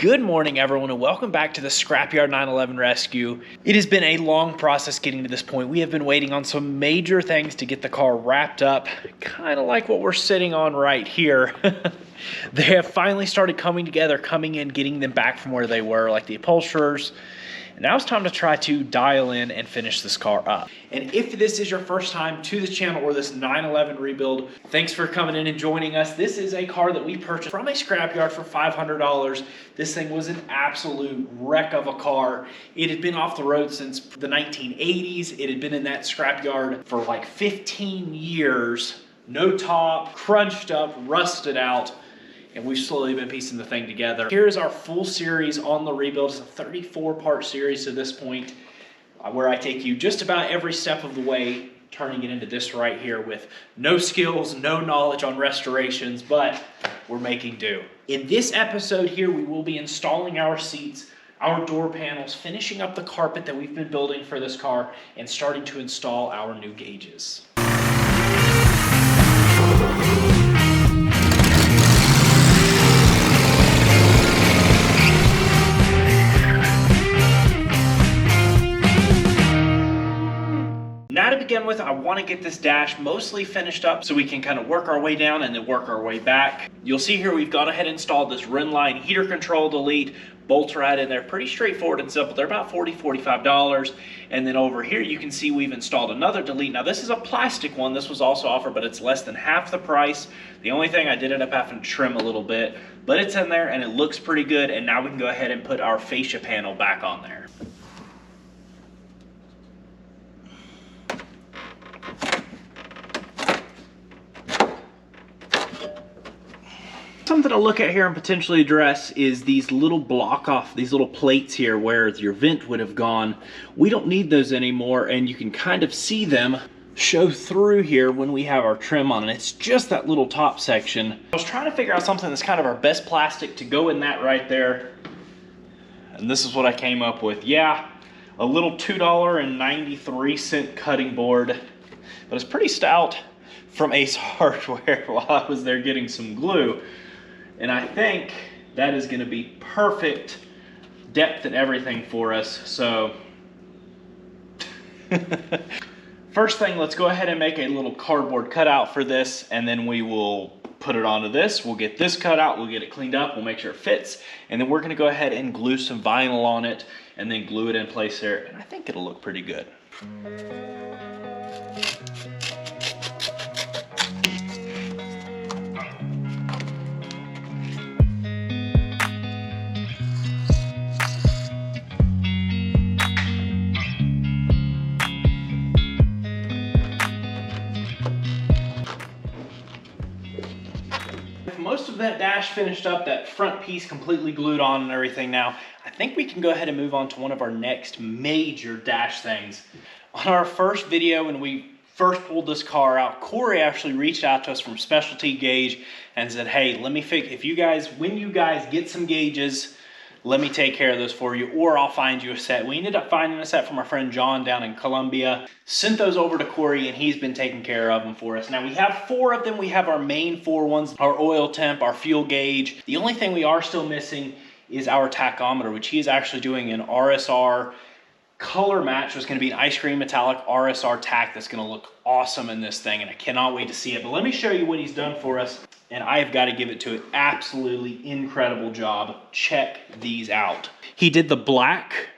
Good morning, everyone, and welcome back to the Scrapyard 911 rescue. It has been a long process getting to this point. We have been waiting on some major things to get the car wrapped up, kind of like what we're sitting on right here. They have finally started coming together, coming in, getting them back from where they were, like the upholsterers. And now it's time to try to dial in and finish this car up. And if this is your first time to this channel or this 911 rebuild, thanks for coming in and joining us. This is a car that we purchased from a scrapyard for $500. This thing was an absolute wreck of a car. It had been off the road since the 1980s. It had been in that scrapyard for like 15 years. No top, crunched up, rusted out. And we've slowly been piecing the thing together. Here's our full series on the rebuild. It's a 34-part series to this point, where I take you just about every step of the way, turning it into this right here with no skills, no knowledge on restorations, but we're making do. In this episode here, we will be installing our seats, our door panels, finishing up the carpet that we've been building for this car, and starting to install our new gauges. Now to begin with, I want to get this dash mostly finished up so we can kind of work our way down and then work our way back. You'll see here we've gone ahead and installed this Rin line heater control delete. Bolts right in there, pretty straightforward and simple. They're about $40, $45. And then over here you can see we've installed another delete. Now this is a plastic one. This was also offered, but it's less than half the price. The only thing I did end up having to trim a little bit, but it's in there and it looks pretty good. And now we can go ahead and put our fascia panel back on there. Something to look at here and potentially address is these little these little plates here where your vent would have gone. We don't need those anymore, and you can kind of see them show through here when we have our trim on, and it's just that little top section. I was trying to figure out something that's kind of our best plastic to go in that right there, and this is what I came up with. Yeah, a little $2.93 cutting board, but it's pretty stout from Ace Hardware while I was there getting some glue. And I think that is going to be perfect depth and everything for us. So first thing, let's go ahead and make a little cardboard cutout for this, and then we will put it onto this. We'll get this cut out, we'll get it cleaned up, we'll make sure it fits, and then we're going to go ahead and glue some vinyl on it and then glue it in place there, and I think it'll look pretty good. Most of that dash finished up, that front piece completely glued on and everything now, I think we can go ahead and move on to one of our next major dash things. On our first video, when we first pulled this car out, Corey actually reached out to us from Specialty Gauge and said, hey, let me fix, when you guys get some gauges, let me take care of those for you, or I'll find you a set. We ended up finding a set from our friend John down in Columbia, sent those over to Corey, and he's been taking care of them for us. Now we have 4 of them. We have our main 4 ones, our oil temp, our fuel gauge. The only thing we are still missing is our tachometer, which he is actually doing an RSR color match. It's going to be an ice cream metallic RSR tack that's going to look awesome in this thing, and I cannot wait to see it. But let me show you what he's done for us, and I've got to give it to it. Absolutely incredible job. Check these out. He did the black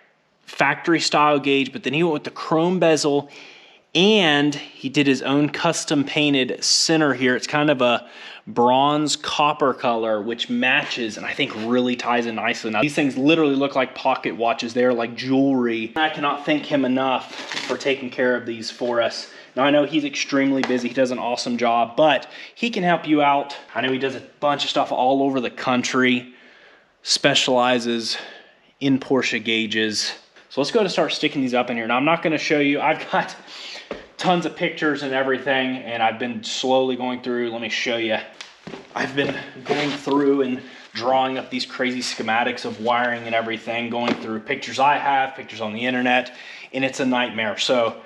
factory style gauge, but then he went with the chrome bezel, and he did his own custom painted center here. It's kind of a bronze copper color, which matches and I think really ties in nicely. Now these things literally look like pocket watches. They're like jewelry. I cannot thank him enough for taking care of these for us. Now I know he's extremely busy. He does an awesome job, but he can help you out. I know he does a bunch of stuff all over the country, specializes in Porsche gauges. So let's go to start sticking these up in here. Now I'm not going to show you. I've got tons of pictures and everything, and I've been slowly going through. Let me show you. I've been going through and drawing up these crazy schematics of wiring and everything, going through pictures I have, pictures on the internet, and it's a nightmare. So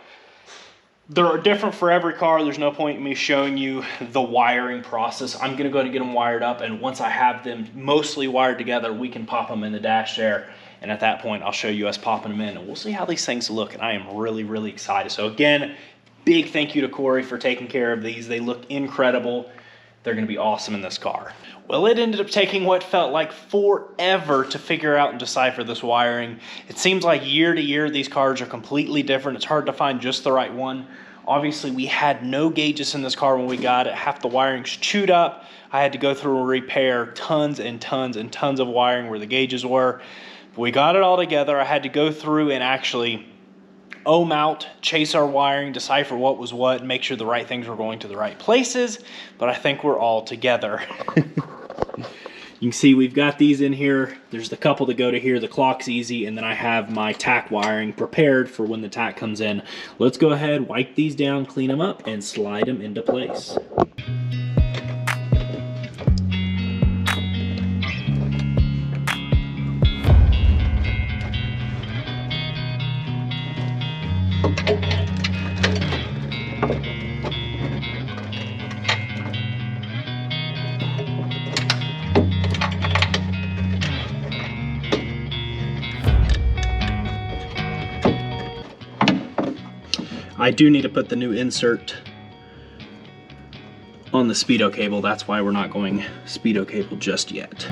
They're different for every car. There's no point in me showing you the wiring process. I'm gonna go and get them wired up, and once I have them mostly wired together, we can pop them in the dash there. And at that point, I'll show you us popping them in, and we'll see how these things look. And I am really, really excited. So again, big thank you to Corey for taking care of these. They look incredible. They're gonna be awesome in this car. Well, it ended up taking what felt like forever to figure out and decipher this wiring. It seems like year to year, these cars are completely different. It's hard to find just the right one. Obviously, we had no gauges in this car when we got it. Half the wiring's chewed up. I had to go through and repair tons and tons and tons of wiring where the gauges were. But we got it all together. I had to go through and actually ohm out, chase our wiring, decipher what was what, and make sure the right things were going to the right places. But I think we're all together. You can see we've got these in here. There's the couple that go to here. The clock's easy, and then I have my tack wiring prepared for when the tack comes in. Let's go ahead, wipe these down, clean them up, and slide them into place. I do need to put the new insert on the speedo cable. That's why we're not going speedo cable just yet.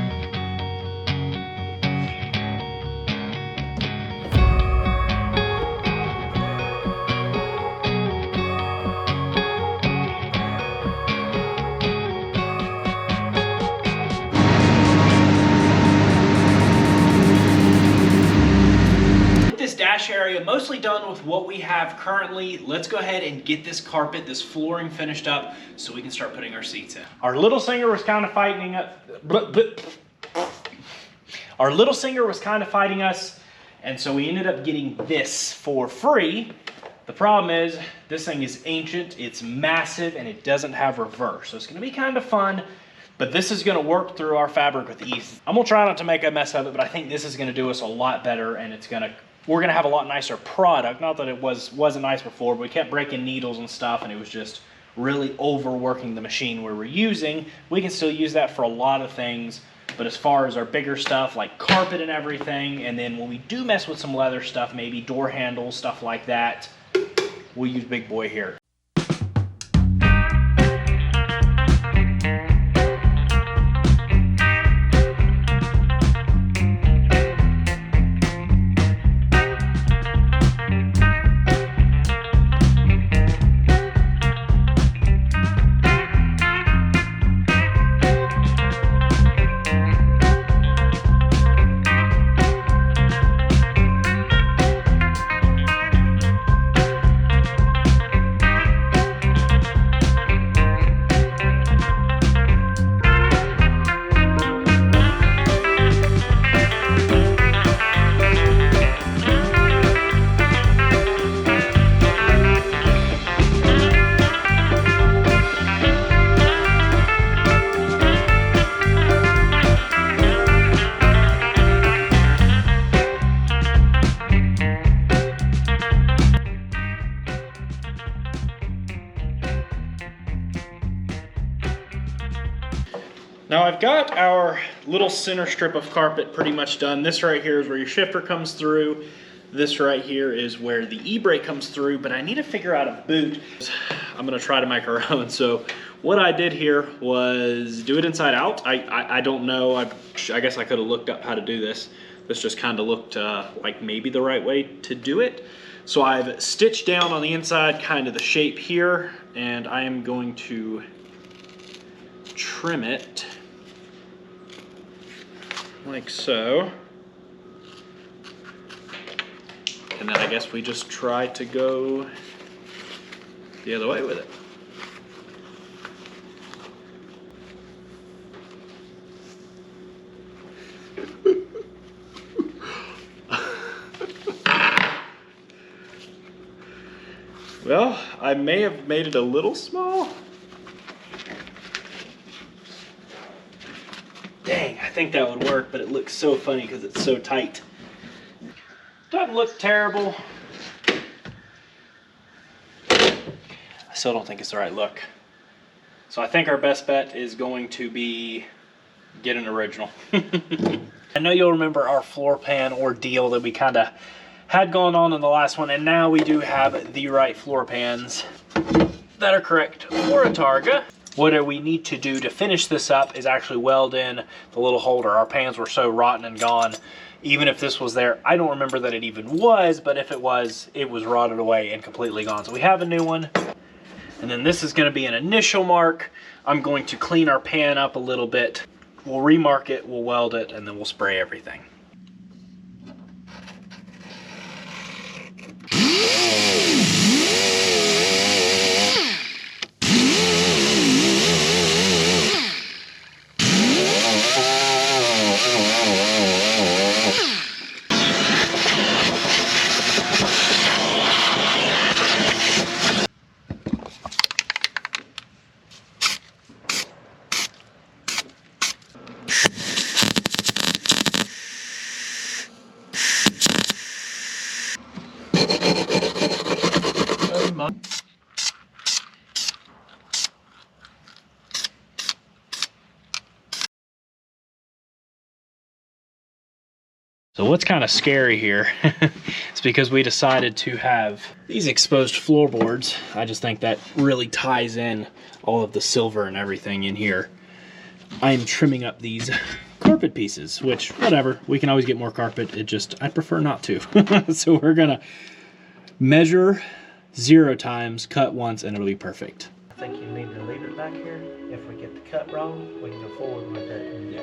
Area mostly done with what we have currently. Let's go ahead and get this carpet, this flooring finished up so we can start putting our seats in. Our little singer was kind of fighting us. Our little singer was kind of fighting us, and so we ended up getting this for free. The problem is this thing is ancient, it's massive, and it doesn't have reverse. So it's going to be kind of fun, but this is going to work through our fabric with ease. I'm going to try not to make a mess of it, but I think this is going to do us a lot better, and we're gonna have a lot nicer product. Not that it wasn't nice before, but we kept breaking needles and stuff, and it was just really overworking the machine we were using. We can still use that for a lot of things, but as far as our bigger stuff like carpet and everything, and then when we do mess with some leather stuff, maybe door handles, stuff like that, we'll use Big Boy here. Now I've got our little center strip of carpet pretty much done. This right here is where your shifter comes through. This right here is where the e-brake comes through, but I need to figure out a boot. I'm gonna try to make our own. So what I did here was do it inside out. I don't know, I guess I could have looked up how to do this. This just kind of looked like maybe the right way to do it. So I've stitched down on the inside kind of the shape here, and I am going to trim it like so. And then I guess we just try to go the other way with it. Well, I may have made it a little small. Dang, I think that would work, but it looks so funny because it's so tight. Doesn't look terrible. I still don't think it's the right look. So I think our best bet is going to be get an original. I know you'll remember our floor pan ordeal that we kind of had going on in the last one, and now we do have the right floor pans that are correct for a Targa. What we need to do to finish this up is actually weld in the little holder. Our pans were so rotten and gone. Even if this was there, I don't remember that it even was, but if it was rotted away and completely gone. So we have a new one. And then this is going to be an initial mark. I'm going to clean our pan up a little bit. We'll remark it, we'll weld it, and then we'll spray everything. So what's kind of scary here is because we decided to have these exposed floorboards. I just think that really ties in all of the silver and everything in here. I'm trimming up these carpet pieces, which whatever, we can always get more carpet. I prefer not to. So we're gonna measure 0 times, cut once, and it'll be perfect. I think you need to leave it back here. If we get the cut wrong, we can go forward with it and be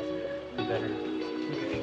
better. Okay.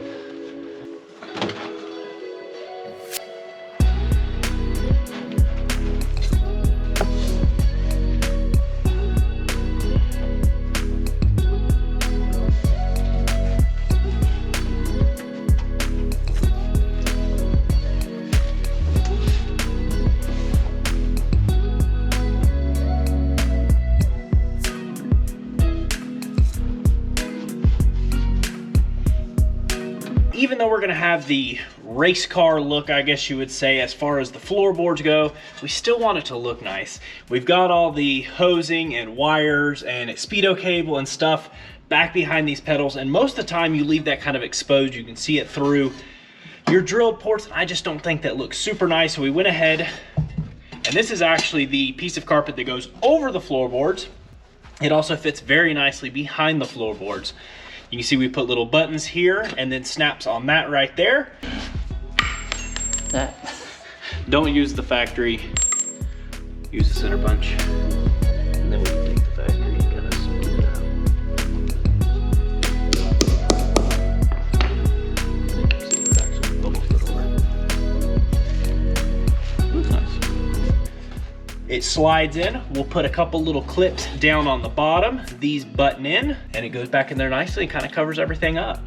Even though we're gonna have the race car look, I guess you would say, as far as the floorboards go, we still want it to look nice. We've got all the hosing and wires and speedo cable and stuff back behind these pedals, and most of the time you leave that kind of exposed. You can see it through your drilled ports, and I just don't think that looks super nice. So we went ahead, and this is actually the piece of carpet that goes over the floorboards. It also fits very nicely behind the floorboards. You can see we put little buttons here and then snaps on that right there. Don't use the factory, use the center punch. And then we can take the factory and kind of smooth it out. See if it actually bubbles it over. Looks nice. It slides in. We'll put a couple little clips down on the bottom. These button in, and it goes back in there nicely and kind of covers everything up.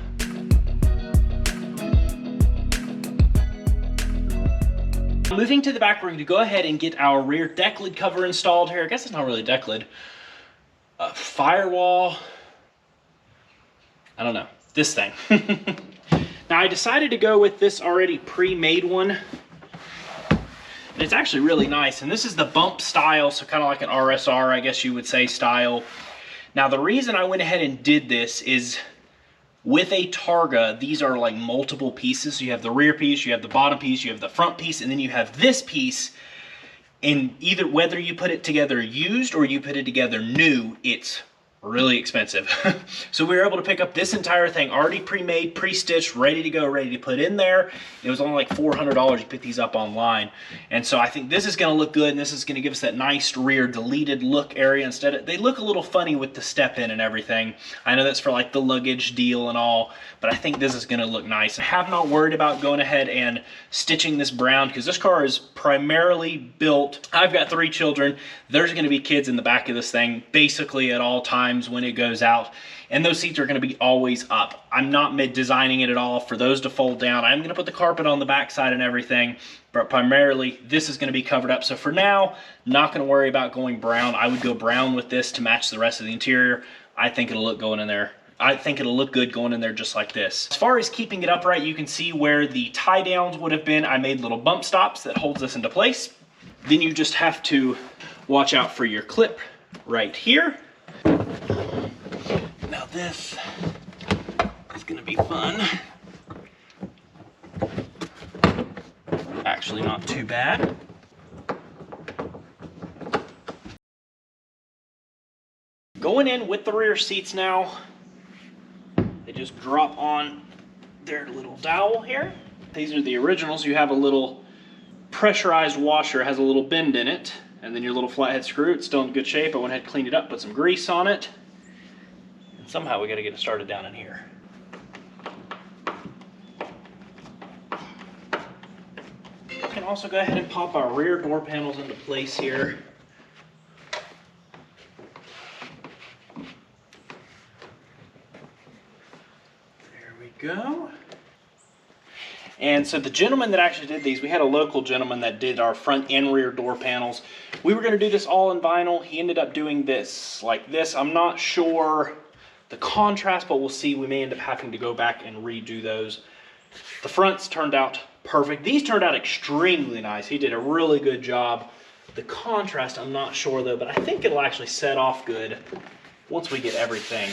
Moving to the back, we're going to go ahead and get our rear deck lid cover installed here. I guess it's not really a deck lid. Firewall. I don't know. This thing. Now I decided to go with this already pre-made one. And it's actually really nice. And this is the bump style, so kind of like an RSR, I guess you would say, style. Now the reason I went ahead and did this is with a Targa, these are like multiple pieces. So you have the rear piece, you have the bottom piece, you have the front piece, and then you have this piece. And either whether you put it together used or you put it together new, it's really expensive. So we were able to pick up this entire thing already pre-made, pre-stitched, ready to go, ready to put in there. It was only like $400. You pick these up online. And so I think this is going to look good, and this is going to give us that nice rear deleted look area. Instead of, they look a little funny with the step in and everything. I know that's for like the luggage deal and all, but I think this is going to look nice. I have not worried about going ahead and stitching this brown because this car is primarily built. I've got 3 children. There's going to be kids in the back of this thing basically at all times when it goes out, and those seats are going to be always up. I'm not designing it at all for those to fold down. I'm going to put the carpet on the back side and everything, but primarily this is going to be covered up. So for now, not going to worry about going brown. I would go brown with this to match the rest of the interior. I think it'll look going in there. I think it'll look good going in there just like this. As far as keeping it upright, you can see where the tie downs would have been. I made little bump stops that holds this into place. Then you just have to Watch out for your clip right here. Now this is gonna be fun. Actually not too bad. Going in with the rear seats now, they just drop on their little dowel here. These are the originals. You have a little pressurized washer, has a little bend in it, and then your little flathead screw. It's still in good shape. I went ahead and cleaned it up, put some grease on it, and somehow we got to get it started down in here. We can also go ahead and pop our rear door panels into place here. There we go. And so the gentleman that actually did these, we had a local gentleman that did our front and rear door panels. We were going to do this all in vinyl. He ended up doing this like this. I'm not sure the contrast, but we'll see. We may end up having to go back and redo those. The fronts turned out perfect. These turned out extremely nice. He did a really good job. The contrast, I'm not sure though, but I think it'll actually set off good once we get everything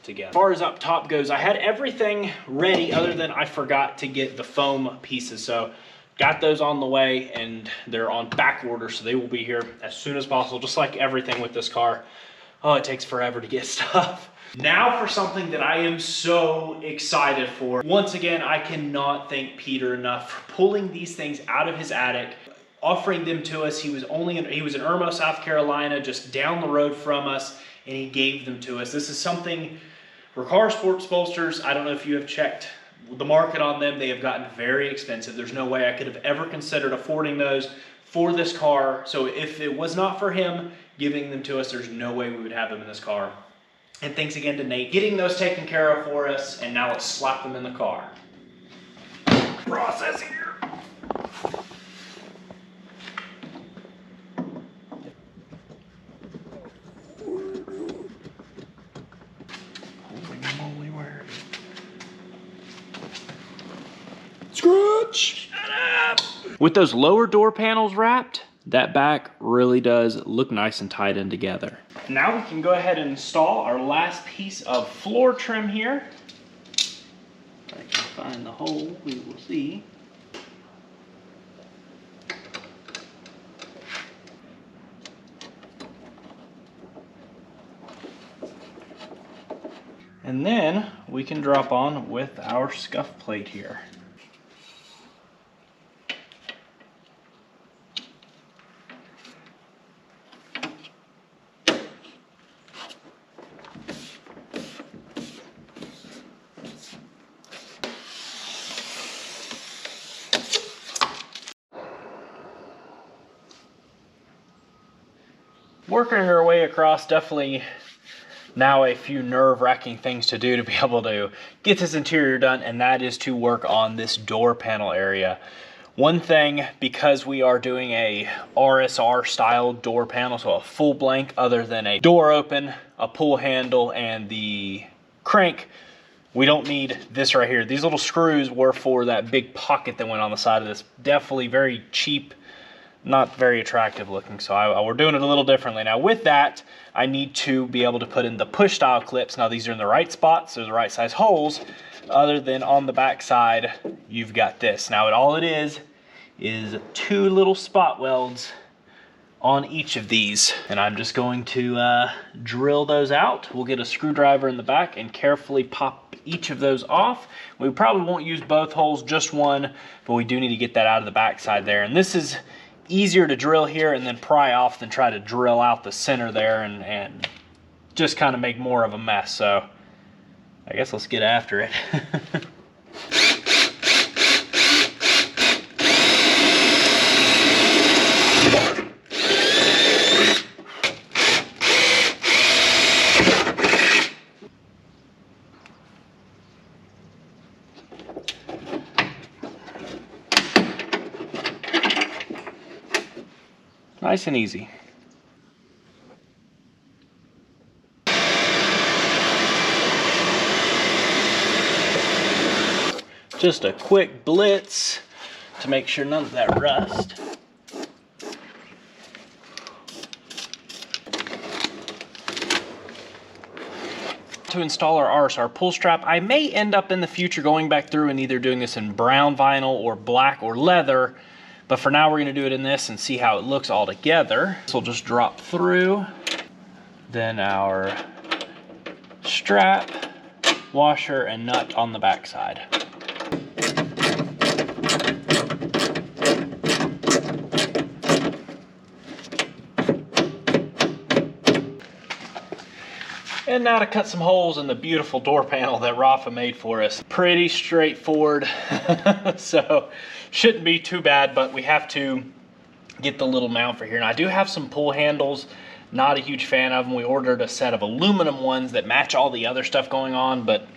together. As far as up top goes, I had everything ready other than I forgot to get the foam pieces. So got those on the way and they're on back order. So they will be here as soon as possible, just like everything with this car. Oh, it takes forever to get stuff. Now for something that I am so excited for. Once again, I cannot thank Peter enough for pulling these things out of his attic, offering them to us. He was in Irmo, South Carolina, just down the road from us, and he gave them to us. This is something Riccar Sports Bolsters, I don't know if you have checked the market on them. They have gotten very expensive. There's no way I could have ever considered affording those for this car. So if it was not for him giving them to us, there's no way we would have them in this car. And thanks again to Nate getting those taken care of for us. And now let's slap them in the car. Process here. Holy moly, where? Scratch! Shut up! With those lower door panels wrapped, that back really does look nice and tied in together. Now we can go ahead and install our last piece of floor trim here. If I can find the hole, we will see. And then we can drop on with our scuff plate here. Working our way across, definitely now a few nerve-wracking things to do to be able to get this interior done, and that is to work on this door panel area. One thing, because we are doing a RSR style door panel, so a full blank other than a door open, a pull handle, and the crank, we don't need this right here. These little screws were for that big pocket that went on the side of this. Definitely very cheap, not very attractive looking, so we're doing it a little differently. Now with that, I need to be able to put in the push style clips. Now these are in the right spots, they're the right size holes, other than on the back side, you've got this. Now all it is two little spot welds on each of these, and I'm just going to drill those out. We'll get a screwdriver in the back and carefully pop each of those off. We probably won't use both holes, just one, but we do need to get that out of the back side there. And this is easier to drill here and then pry off than try to drill out the center there and just kind of make more of a mess. So I guess let's get after it. Nice and easy. Just a quick blitz to make sure none of that rust. To install our RSR pull strap, I may end up in the future going back through and either doing this in brown vinyl or black or leather, but for now we're going to do it in this and see how it looks all together. This will just drop through. Then our strap, washer, and nut on the back side. And now to cut some holes in the beautiful door panel that Rafa made for us. Pretty straightforward, so shouldn't be too bad, but we have to get the little mount for here. Now I do have some pull handles, not a huge fan of them. We ordered a set of aluminum ones that match all the other stuff going on, but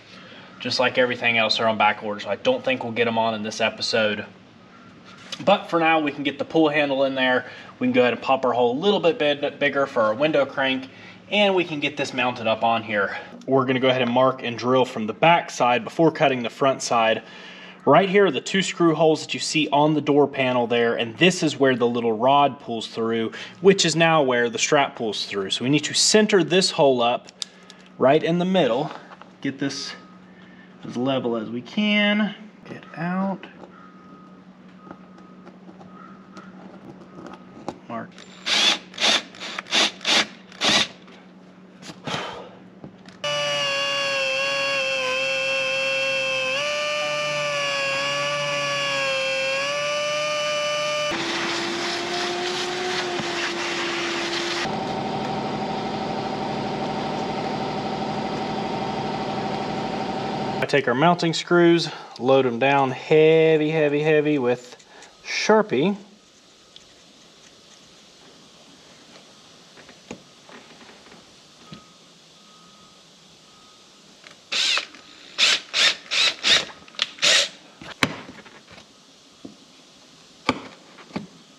just like everything else, they're on back order, so I don't think we'll get them on in this episode. But for now, we can get the pull handle in there. We can go ahead and pop our hole a little bit bigger for our window crank, and we can get this mounted up on here. We're gonna go ahead and mark and drill from the back side before cutting the front side. Right here are the 2 screw holes that you see on the door panel there, and this is where the little rod pulls through, which is now where the strap pulls through. So we need to center this hole up right in the middle. Get this as level as we can. Get out. Mark. I take our mounting screws, load them down heavy with Sharpie.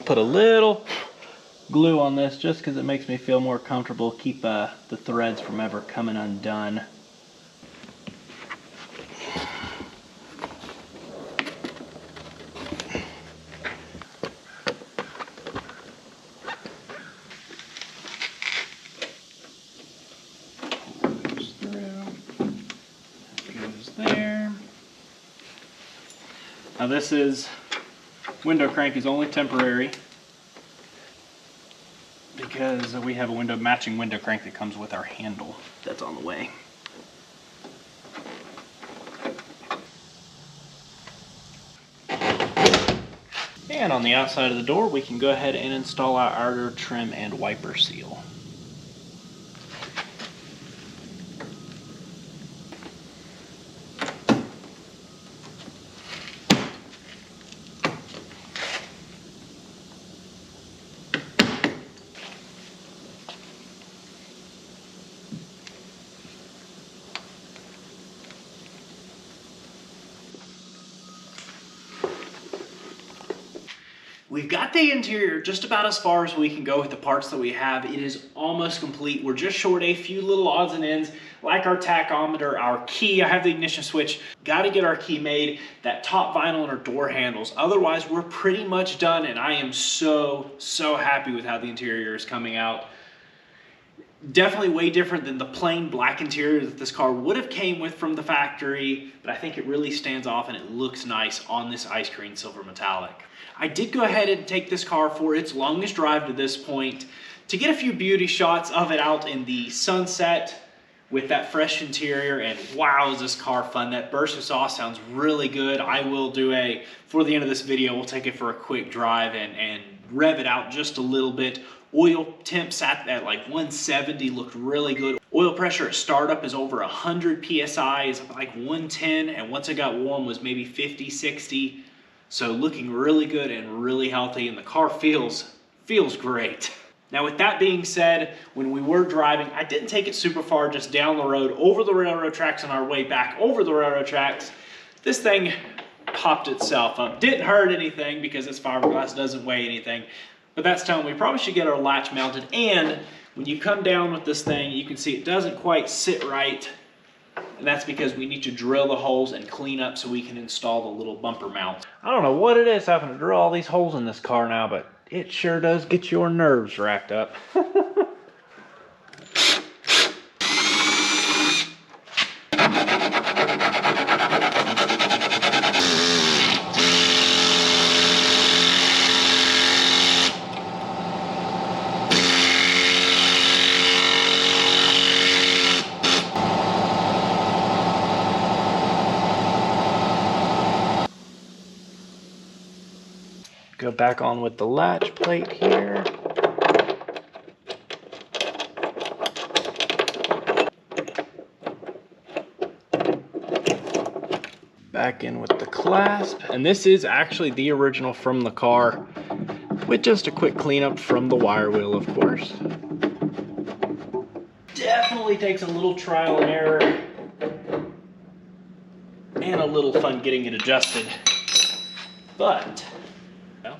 Put a little glue on this just because it makes me feel more comfortable, keep the threads from ever coming undone. Now this is, window crank is only temporary because we have a matching window crank that comes with our handle that's on the way. And on the outside of the door, we can go ahead and install our outer trim and wiper seal. We've got the interior just about as far as we can go with the parts that we have. It is almost complete. We're just short a few little odds and ends, like our tachometer, our key. I have the ignition switch. Got to get our key made, that top vinyl and our door handles. Otherwise, we're pretty much done, and I am so happy with how the interior is coming out. Definitely way different than the plain black interior that this car would have came with from the factory, but I think it really stands off and it looks nice on this ice cream silver metallic. I did go ahead and take this car for its longest drive to this point to get a few beauty shots of it out in the sunset with that fresh interior, and wow, is this car fun. That burst exhaust sounds really good. I will do for the end of this video, we'll take it for a quick drive and rev it out just a little bit. Oil temp sat at like 170, looked really good. Oil pressure at startup is over 100 PSI, is like 110, and once it got warm was maybe 50, 60. So looking really good and really healthy, and the car feels great. Now with that being said, when we were driving, I didn't take it super far, just down the road, over the railroad tracks on our way back over the railroad tracks. This thing popped itself up. Didn't hurt anything because it's fiberglass, doesn't weigh anything. But that's telling we probably should get our latch mounted. And when you come down with this thing, you can see it doesn't quite sit right. And that's because we need to drill the holes and clean up so we can install the little bumper mount. I don't know what it is having to drill all these holes in this car now, but it sure does get your nerves racked up. Go back on with the latch plate here. Back in with the clasp. And this is actually the original from the car, with just a quick cleanup from the wire wheel, of course. Definitely takes a little trial and error and a little fun getting it adjusted. But, well,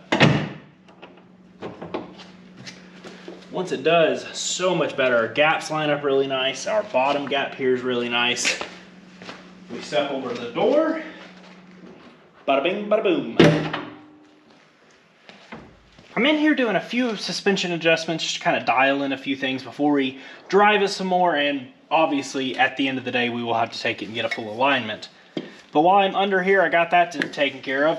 once it does, so much better. Our gaps line up really nice. Our bottom gap here is really nice. We step over the door. Bada bing, bada boom. I'm in here doing a few suspension adjustments just to kind of dial in a few things before we drive it some more, and obviously at the end of the day we will have to take it and get a full alignment. But while I'm under here, I got that taken care of.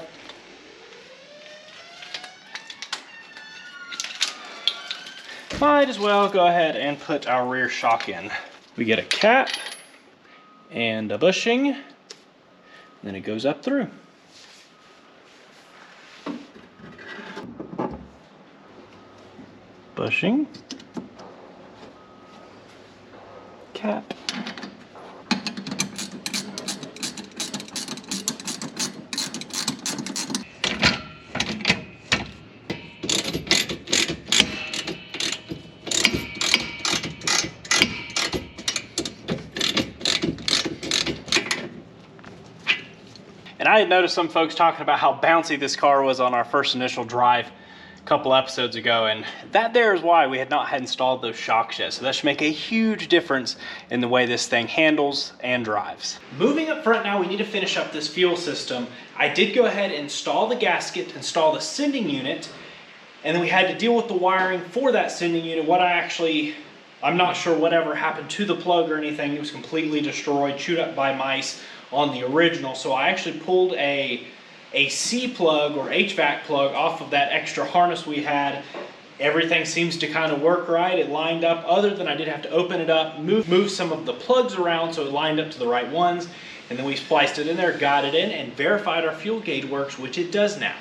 Might as well go ahead and put our rear shock in. We get a cap and a bushing, and then it goes up through. Bushing, cap, and I had noticed some folks talking about how bouncy this car was on our first initial drive a couple episodes ago, and that there is why we had not had installed those shocks yet. So that should make a huge difference in the way this thing handles and drives. Moving up front now, we need to finish up this fuel system. I did go ahead and install the gasket, install the sending unit, and then we had to deal with the wiring for that sending unit. I'm not sure whatever happened to the plug or anything. It was completely destroyed, chewed up by mice on the original. So I actually pulled a C plug or HVAC plug off of that extra harness we had. Everything seems to kind of work right. It lined up, other than I did have to open it up, move some of the plugs around so it lined up to the right ones, and then we spliced it in there, got it in, and verified our fuel gauge works, which it does now.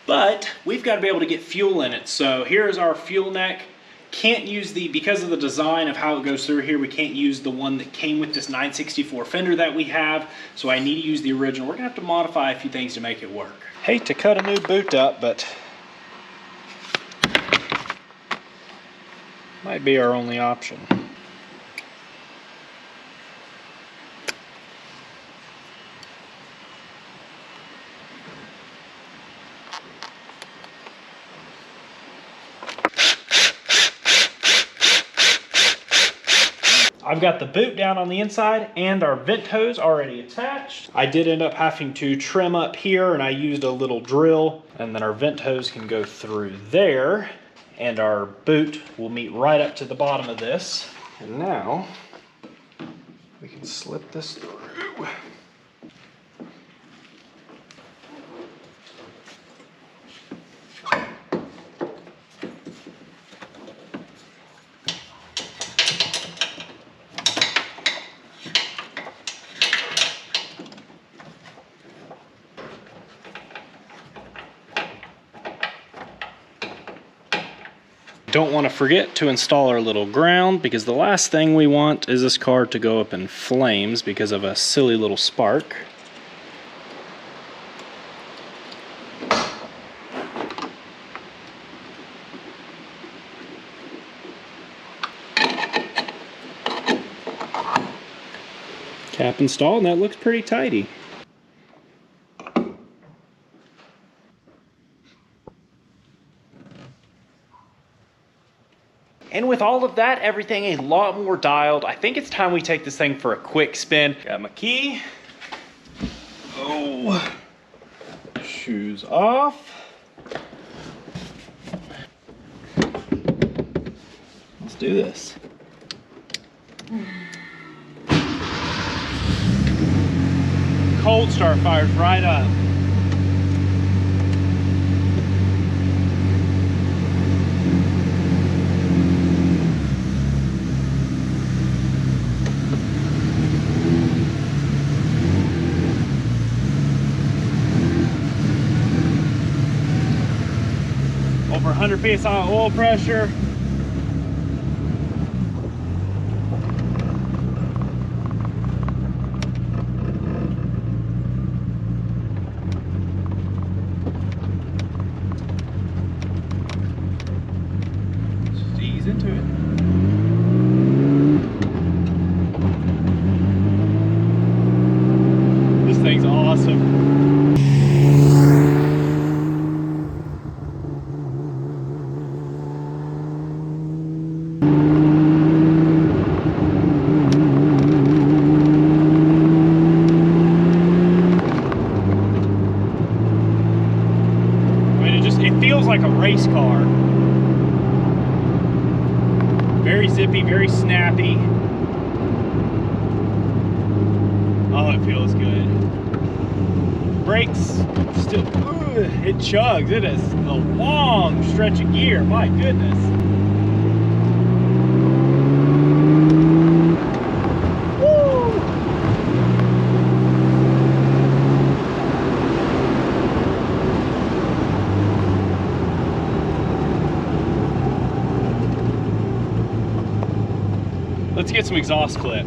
But we've got to be able to get fuel in it. So here's our fuel neck. Can't use because of the design of how it goes through here, we can't use the one that came with this 964 fender that we have, so I need to use the original. We're gonna have to modify a few things to make it work. Hate to cut a new boot up, but might be our only option. I've got the boot down on the inside and our vent hose already attached. I did end up having to trim up here, and I used a little drill, and then our vent hose can go through there, and our boot will meet right up to the bottom of this. And now we can slip this through. Don't want to forget to install our little ground, because the last thing we want is this car to go up in flames because of a silly little spark. Cap installed, and that looks pretty tidy. And with all of that, everything a lot more dialed, I think it's time we take this thing for a quick spin. Got my key. Oh, shoes off. Let's do this. Cold start fires right up. 100 psi oil pressure. Just ease into it. This thing's awesome. It feels like a race car. Very zippy, very snappy. Oh, it feels good. Brakes, still, it chugs. It is a long stretch of gear, my goodness. Let's get some exhaust clip.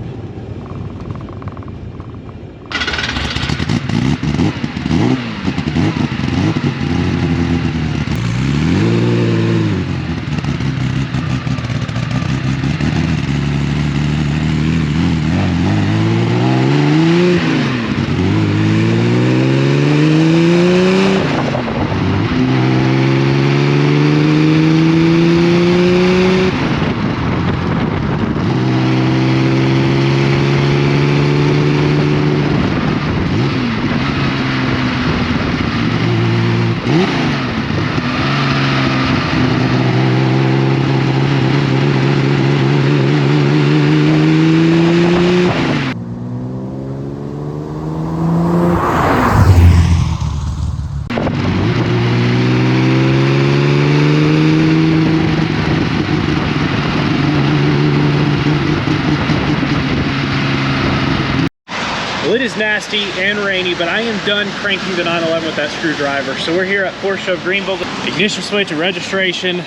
Well, it is nasty and rainy, but I am done cranking the 911 with that screwdriver. So we're here at Porsche of Greenville. Ignition switch and registration. To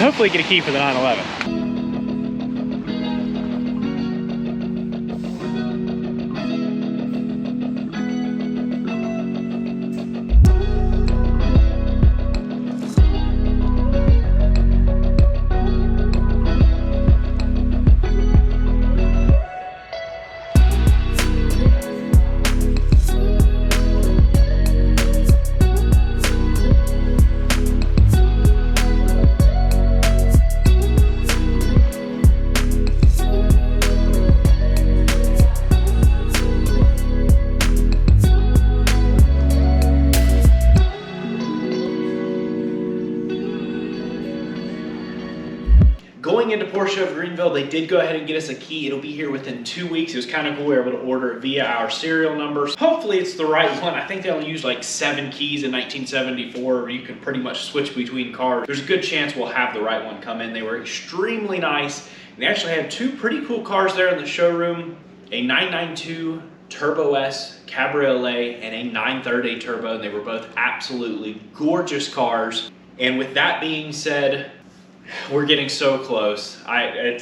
hopefully get a key for the 911. Going into Porsche of Greenville, they did go ahead and get us a key. It'll be here within 2 weeks. It was kind of cool. We were able to order it via our serial numbers. Hopefully it's the right one. I think they only used like 7 keys in 1974. You could pretty much switch between cars. There's a good chance we'll have the right one come in. They were extremely nice. And they actually had 2 pretty cool cars there in the showroom. A 992 Turbo S Cabriolet and a 930 Turbo. And they were both absolutely gorgeous cars. And with that being said, we're getting so close. I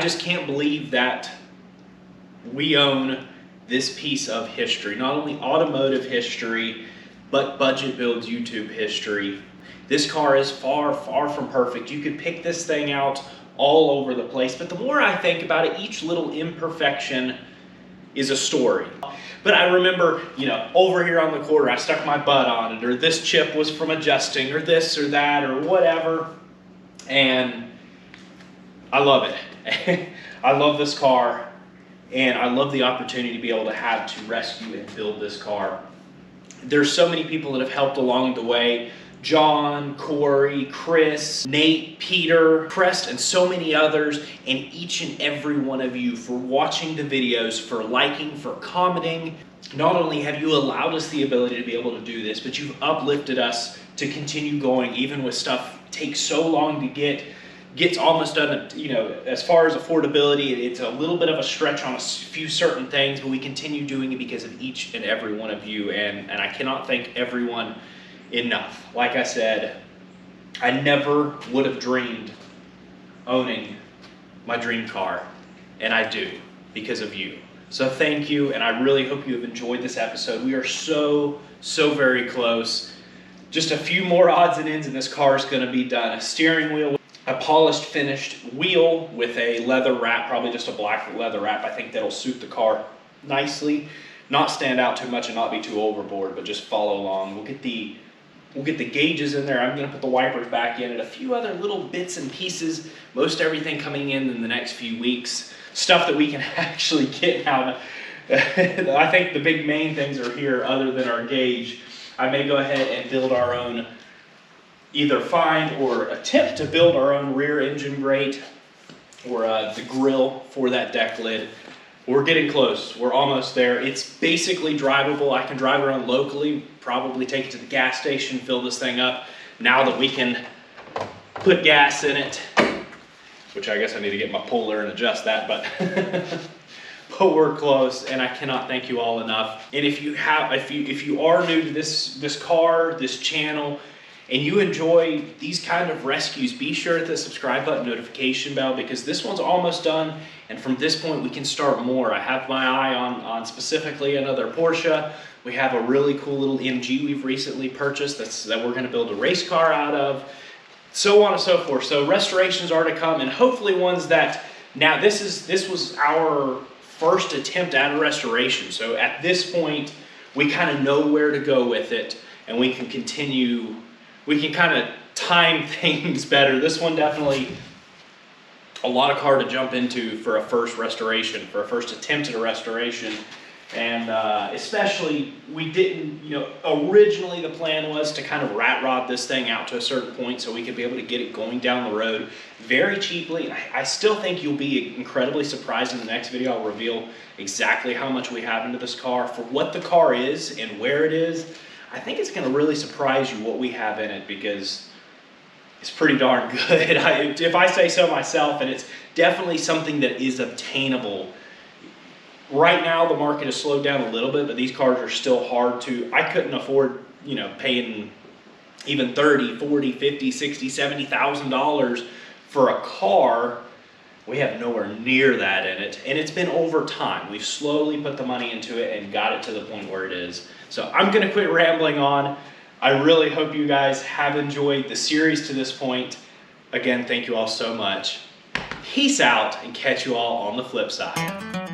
just can't believe that we own this piece of history. Not only automotive history, but budget builds YouTube history. This car is far, far from perfect. You could pick this thing out all over the place, but the more I think about it, each little imperfection is a story. But I remember, you know, over here on the quarter, I stuck my butt on it, or this chip was from adjusting, or this or that, or whatever. And I love it. I love this car, and I love the opportunity to be able to have to rescue and build this car. There's so many people that have helped along the way. John, Corey, Chris, Nate, Peter, Crest, and so many others, and each and every one of you for watching the videos, for liking, for commenting. Not only have you allowed us the ability to be able to do this, but you've uplifted us to continue going, even with stuff takes so long to gets almost done. You know, as far as affordability, it's a little bit of a stretch on a few certain things, but we continue doing it because of each and every one of you, and I cannot thank everyone enough. Like I said, I never would have dreamed owning my dream car, and I do because of you. So thank you, and I really hope you have enjoyed this episode. We are so very close. Just a few more odds and ends and this car is going to be done. A steering wheel, a polished finished wheel with a leather wrap, probably just a black leather wrap. I think that'll suit the car nicely, not stand out too much and not be too overboard, but just follow along. We'll get the gauges in there. I'm going to put the wipers back in and a few other little bits and pieces. Most everything coming in the next few weeks. Stuff that we can actually get now. I think the big main things are here other than our gauge. I may go ahead and build our own, either find or attempt to build our own rear engine grate or the grill for that deck lid. We're getting close. We're almost there. It's basically drivable. I can drive around locally, probably take it to the gas station, fill this thing up. Now that we can put gas in it, which I guess I need to get my puller and adjust that, but but we're close, and I cannot thank you all enough. And if you are new to this car, this channel, and you enjoy these kind of rescues, be sure to hit the subscribe button, notification bell, because this one's almost done, and from this point we can start more. I have my eye on specifically another Porsche. We have a really cool little MG we've recently purchased that we're going to build a race car out of, so on and so forth. So restorations are to come, and hopefully ones that, now this was our first attempt at a restoration. So at this point, we kind of know where to go with it, and we can continue, we can kind of time things better. This one definitely a lot of car to jump into for a first restoration, for a first attempt at a restoration. And especially, we didn't, originally the plan was to kind of rat rod this thing out to a certain point so we could be able to get it going down the road very cheaply. I still think you'll be incredibly surprised in the next video. I'll reveal exactly how much we have into this car. For what the car is and where it is, I think it's going to really surprise you what we have in it, because it's pretty darn good. If I say so myself, and it's definitely something that is obtainable. Right now, the market has slowed down a little bit, but these cars are still hard to, I couldn't afford, paying even $30, $40, $50, $60, $70,000 for a car. We have nowhere near that in it, and it's been over time. We've slowly put the money into it and got it to the point where it is. So I'm going to quit rambling on. I really hope you guys have enjoyed the series to this point. Again, thank you all so much. Peace out, and catch you all on the flip side.